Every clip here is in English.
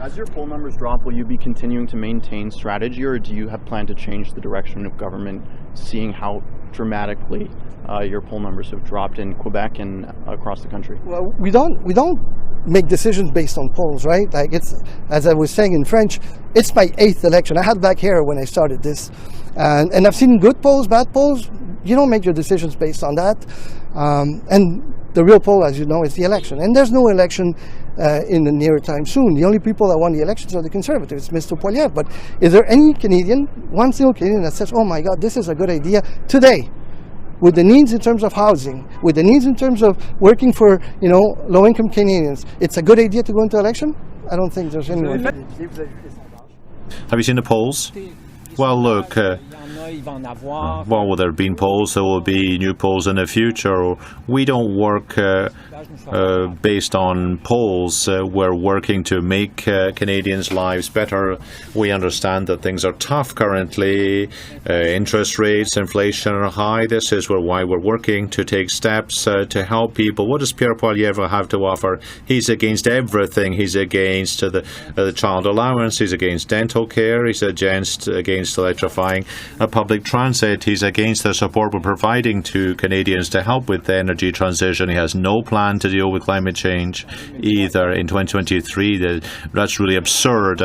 As your poll numbers drop, will you be continuing to maintain strategy, or do you have plan to change the direction of government, seeing how dramatically your poll numbers have dropped in Quebec and across the country? Well, we don't make decisions based on polls, right? Like, it's, as I was saying in French, it's my 8th election. I had black hair when I started this, and I've seen good polls, bad polls. You don't make your decisions based on that, and the real poll, as you know, is the election. And there's no election in the near time soon. The only people that won the elections are the Conservatives, Mr. Poilievre. But is there any Canadian, one single Canadian, that says, oh my God, this is a good idea today, with the needs in terms of housing, with the needs in terms of working for, low-income Canadians, it's a good idea to go into election? I don't think there's anyone. Have you seen the polls? Well, look, will there be polls? There will be new polls in the future. We don't work based on polls. We're working to make Canadians' lives better. We understand that things are tough currently. Interest rates, inflation are high. This is why we're working to take steps to help people. What does Pierre Poilievre have to offer? He's against everything. He's against the child allowance. He's against dental care. He's against electrifying public transit. He's against the support we're providing to Canadians to help with the energy transition. He has no plan to deal with climate change either in 2023. That's really absurd.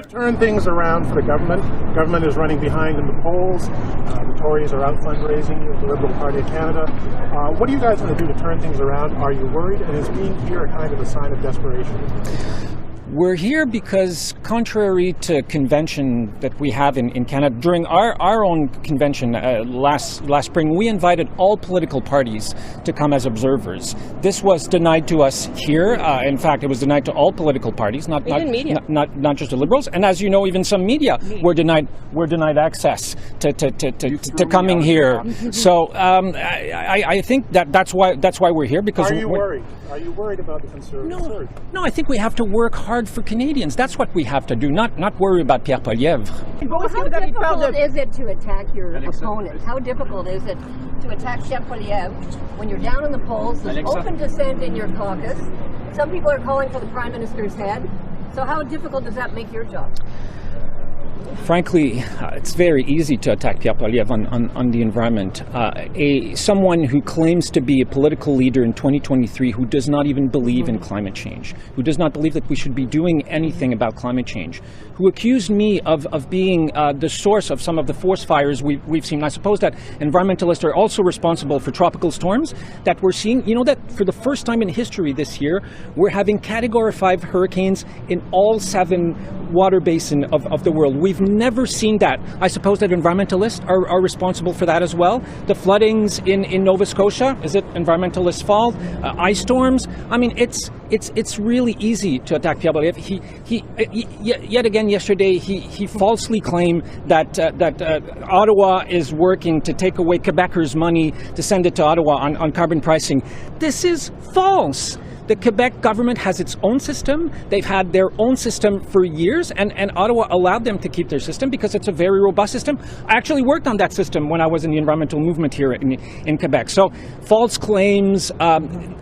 Turn things around for the government. The government is running behind in the polls. The Tories are out fundraising, the Liberal Party of Canada. What are you guys going to do to turn things around? Are you worried? And is being here a kind of a sign of desperation? We're here because, contrary to convention that we have in Canada, during our own convention last spring, we invited all political parties to come as observers. This was denied to us here. In fact, it was denied to all political parties, not just the Liberals. And as you know, even some media were denied access to coming here. So I think that's why we're here. Because are you worried? Are you worried about the Conservatives? No, I think we have to work hard for Canadians. That's what we have to do, not worry about Pierre Poilievre. How difficult is it to attack your opponent? How difficult is it to attack Pierre Poilievre when you're down in the polls, there's open dissent in your caucus, some people are calling for the Prime Minister's head, so how difficult does that make your job? Frankly, it's very easy to attack Pierre Poilievre on the environment. Someone who claims to be a political leader in 2023 who does not even believe in climate change, who does not believe that we should be doing anything about climate change, who accused me of being the source of some of the forest fires we've seen. I suppose that environmentalists are also responsible for tropical storms that we're seeing. You know that for the first time in history this year, we're having Category 5 hurricanes in all 7 water basins of the world. We've never seen that. I suppose that environmentalists are responsible for that as well. The floodings in Nova Scotia, is it environmentalists' fault? Ice storms. I mean, it's really easy to attack Pierre Poilievre. He yet again yesterday he falsely claimed that Ottawa is working to take away Quebecers' money to send it to Ottawa on carbon pricing. This is false. The Quebec government has its own system. They've had their own system for years, and Ottawa allowed them to keep their system because it's a very robust system. I actually worked on that system when I was in the environmental movement here in Quebec. So false claims,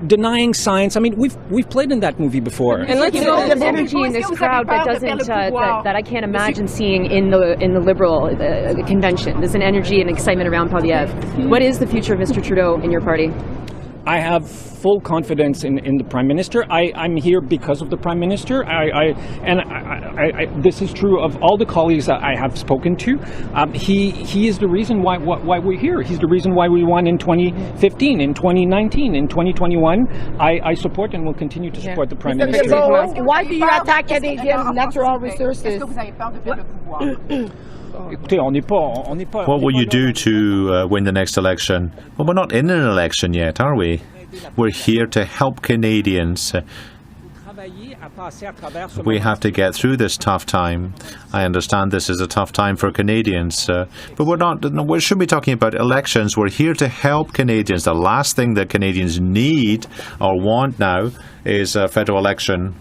denying science. I mean, we've played in that movie before. And let's there's energy in this crowd that doesn't that I can't imagine seeing in the Liberal convention. There's an energy and excitement around Poilievre. What is the future of Mr. Trudeau in your party? I have full confidence in the Prime Minister. I'm here because of the Prime Minister. This is true of all the colleagues that I have spoken to. He is the reason why we're here. He's the reason why we won in 2015, in 2019, in 2021. I support and will continue to support the Prime Minister. Why do you attack Canadian natural resources? What will you do to win the next election? Well, we're not in an election yet, are we? We're here to help Canadians. We have to get through this tough time. I understand this is a tough time for Canadians, but we shouldn't be talking about elections. We're here to help Canadians. The last thing that Canadians need or want now is a federal election.